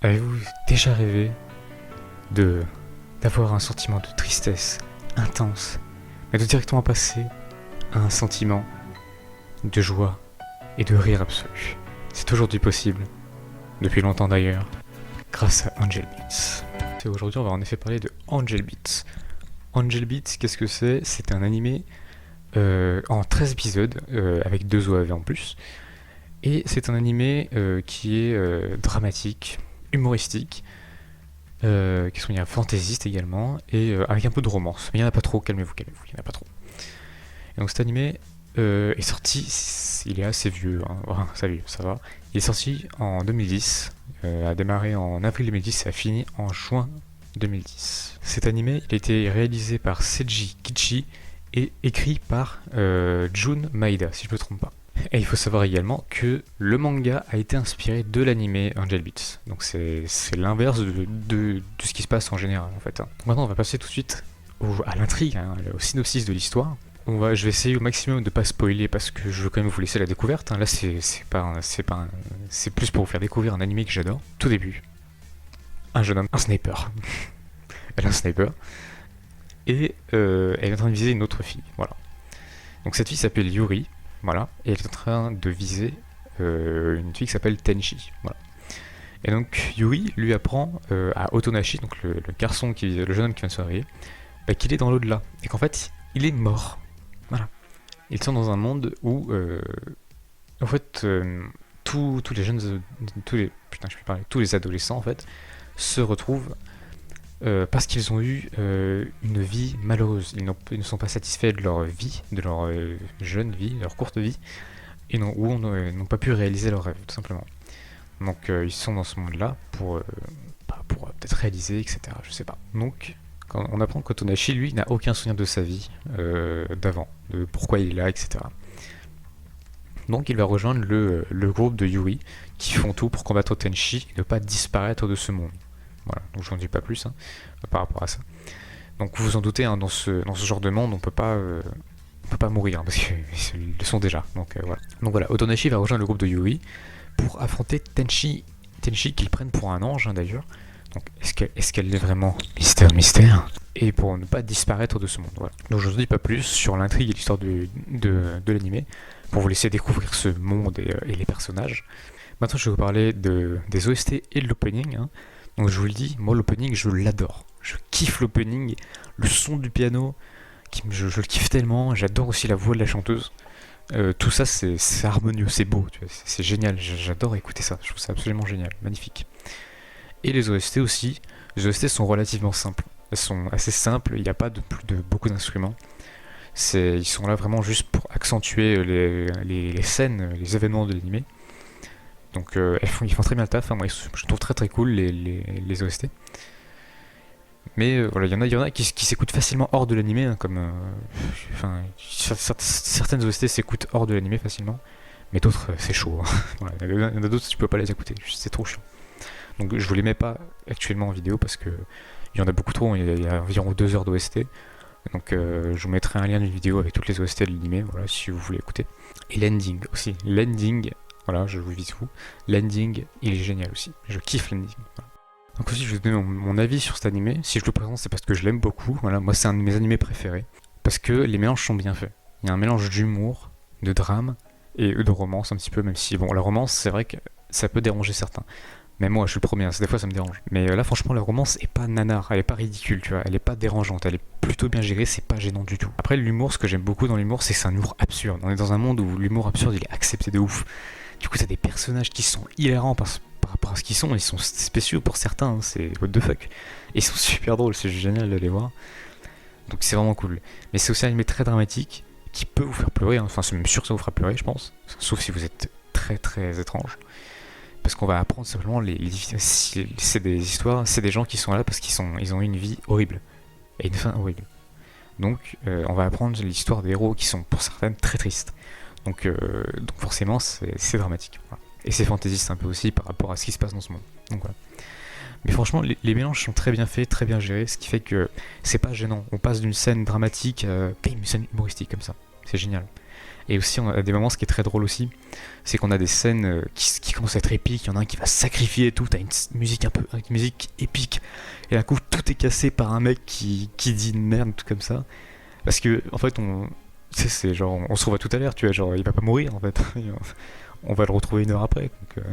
Avez-vous déjà rêvé d'avoir un sentiment de tristesse intense, mais de directement passer à un sentiment de joie et de rire absolu? C'est aujourd'hui possible, depuis longtemps d'ailleurs, grâce à Angel Beats. Et aujourd'hui, on va en effet parler de Angel Beats. Angel Beats, qu'est-ce que c'est? C'est un animé en 13 épisodes, avec 2 OAV en plus. Et c'est un animé qui est dramatique, humoristique, qui est fantaisiste également, et avec un peu de romance. Mais il n'y en a pas trop, calmez-vous, il n'y en a pas trop. Et donc cet animé est sorti, il est assez vieux, hein, enfin, ça va. Il est sorti en 2010, a démarré en avril 2010 et a fini en juin 2010. Cet animé, il a été réalisé par Seiji Kichi et écrit par Jun Maeda, si je ne me trompe pas. Et il faut savoir également que le manga a été inspiré de l'animé Angel Beats. Donc c'est l'inverse de ce qui se passe en général en fait. Donc maintenant on va passer tout de suite à l'intrigue, hein, au synopsis de l'histoire. Je vais essayer au maximum de pas spoiler parce que je veux quand même vous laisser la découverte. Hein. Là c'est plus pour vous faire découvrir un animé que j'adore. Tout début, un jeune homme, un sniper. Elle a un sniper. Et elle est en train de viser une autre fille. Voilà. Donc cette fille s'appelle Yuri. Voilà, et elle est en train de viser une fille qui s'appelle Tenchi. Voilà. Et donc Yuri lui apprend à Otonashi, donc le garçon le jeune homme qui vient de se réveiller, qu'il est dans l'au-delà et qu'en fait il est mort. Voilà. Ils sont dans un monde où en fait tous les jeunes, tous les adolescents en fait se retrouvent parce qu'ils ont eu une vie malheureuse. Ils ne sont pas satisfaits de leur vie, de leur jeune vie, leur courte vie, et n'ont pas pu réaliser leurs rêves, tout simplement. Donc ils sont dans ce monde-là pour peut-être réaliser, etc. Je sais pas. Donc quand on apprend qu'Otonashi, lui, n'a aucun souvenir de sa vie d'avant, de pourquoi il est là, etc. Donc il va rejoindre le groupe de Yuri, qui font tout pour combattre Tenchi et ne pas disparaître de ce monde. Voilà, donc je n'en dis pas plus hein, par rapport à ça. Donc vous vous en doutez, hein, dans ce genre de monde, on peut pas mourir, hein, parce qu'ils le sont déjà. Donc voilà. Donc voilà, Otonashi va rejoindre le groupe de Yuri pour affronter Tenchi qu'ils prennent pour un ange hein, d'ailleurs. Donc est-ce qu'elle est vraiment mystère et pour ne pas disparaître de ce monde. Voilà. Donc je ne vous dis pas plus sur l'intrigue et l'histoire de l'animé, pour vous laisser découvrir ce monde et les personnages. Maintenant je vais vous parler des OST et de l'opening. Hein. Donc je vous le dis, moi l'opening je l'adore. Je kiffe l'opening, le son du piano, je le kiffe tellement, j'adore aussi la voix de la chanteuse. Tout ça c'est harmonieux, c'est beau, c'est génial, j'adore écouter ça, je trouve ça absolument génial, magnifique. Et les OST aussi, les OST sont relativement simples, elles sont assez simples, il n'y a pas de beaucoup d'instruments. Ils sont là vraiment juste pour accentuer les scènes, les événements de l'animé. Donc ils font très bien le taf, hein. Moi je trouve très très cool les OST. Mais voilà, il y en a qui s'écoutent facilement hors de l'animé, hein, comme certaines OST s'écoutent hors de l'animé facilement, mais d'autres c'est chaud. Hein. Voilà, il y en a d'autres tu peux pas les écouter, c'est trop chiant. Donc je vous les mets pas actuellement en vidéo parce que il y en a beaucoup trop, il y a environ 2 heures d'OST. Donc je vous mettrai un lien d'une vidéo avec toutes les OST de l'animé, voilà, si vous voulez écouter. Et l'ending aussi, l'ending. Voilà, je vous vise vous. L'ending, il est génial aussi. Je kiffe l'ending. Voilà. Donc aussi, je vais vous donner mon avis sur cet animé. Si je le présente, c'est parce que je l'aime beaucoup. Voilà, moi, c'est un de mes animés préférés. Parce que les mélanges sont bien faits. Il y a un mélange d'humour, de drame et de romance un petit peu, même si, bon, la romance, c'est vrai que ça peut déranger certains. Mais moi, je suis le premier, hein, des fois ça me dérange. Mais là, franchement, la romance est pas nanar, elle est pas ridicule, tu vois, elle est pas dérangeante, elle est plutôt bien gérée, c'est pas gênant du tout. Après, l'humour, ce que j'aime beaucoup dans l'humour, c'est que c'est un humour absurde. On est dans un monde où l'humour absurde, il est accepté de ouf. Du coup, t'as des personnages qui sont hilarants par rapport à ce qu'ils sont. Ils sont spéciaux pour certains, hein, c'est what the fuck. Et ils sont super drôles, c'est génial de les voir. Donc c'est vraiment cool. Mais c'est aussi un anime très dramatique qui peut vous faire pleurer. Hein. Enfin, c'est même sûr que ça vous fera pleurer, je pense. Sauf si vous êtes très très étrange. Parce qu'on va apprendre simplement c'est des histoires, c'est des gens qui sont là parce qu'ils ont eu une vie horrible. Et une fin horrible. Donc on va apprendre l'histoire des héros qui sont pour certaines très tristes. Donc forcément c'est dramatique. Voilà. Et c'est fantaisiste un peu aussi par rapport à ce qui se passe dans ce monde. Donc voilà. Mais franchement les mélanges sont très bien faits, très bien gérés, ce qui fait que c'est pas gênant. On passe d'une scène dramatique à une scène humoristique comme ça. C'est génial. Et aussi, à des moments, ce qui est très drôle aussi, c'est qu'on a des scènes qui commencent à être épiques. Il y en a un qui va sacrifier et tout. T'as une musique une musique épique. Et d'un coup, tout est cassé par un mec qui dit une merde, tout comme ça. Parce que, en fait, c'est genre, on se revoit tout à l'heure, tu vois, genre, il va pas mourir, en fait. On va le retrouver 1 heure après. Donc,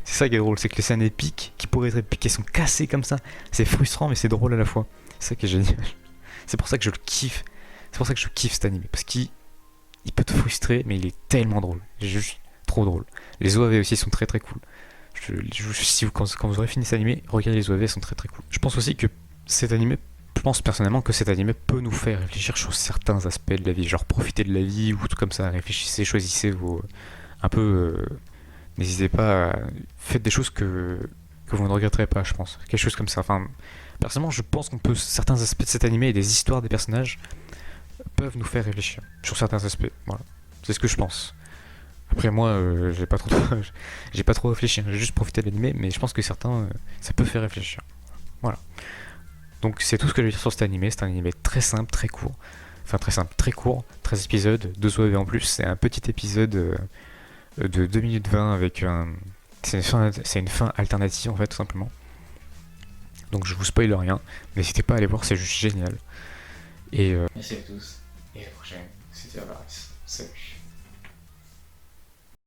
c'est ça qui est drôle, c'est que les scènes épiques, qui pourraient être épiques, elles sont cassées comme ça. C'est frustrant, mais c'est drôle à la fois. C'est ça qui est génial. C'est pour ça que je le kiffe. C'est pour ça que je kiffe cet anime. Parce qu'il peut te frustrer, mais il est tellement drôle. Juste trop drôle. Les OAV aussi sont très très cool. Si vous, quand vous aurez fini cet animé, regardez les OAV, elles sont très très cool. Je pense aussi que cet animé, je pense personnellement que cet animé peut nous faire réfléchir sur certains aspects de la vie. Genre profiter de la vie ou tout comme ça. Réfléchissez, choisissez vos. Un peu. N'hésitez pas à. Faites des choses que vous ne regretterez pas, je pense. Quelque chose comme ça. Enfin, personnellement, je pense qu'on peut. Certains aspects de cet animé et des histoires des personnages peuvent nous faire réfléchir sur certains aspects. Voilà. C'est ce que je pense. Après moi, j'ai pas trop réfléchi, j'ai juste profité de l'animé, mais je pense que certains, ça peut faire réfléchir. Voilà. Donc c'est tout ce que je vais dire sur cet animé. C'est un animé très simple, très court. Enfin très simple, très court, 13 épisodes, 2 OAV en plus. C'est un petit épisode de 2 minutes 20 avec un... C'est une fin alternative en fait, tout simplement. Donc je vous spoil rien. N'hésitez pas à aller voir, c'est juste génial. Et merci à tous. Et à la prochaine. C'était Avaris. Salut.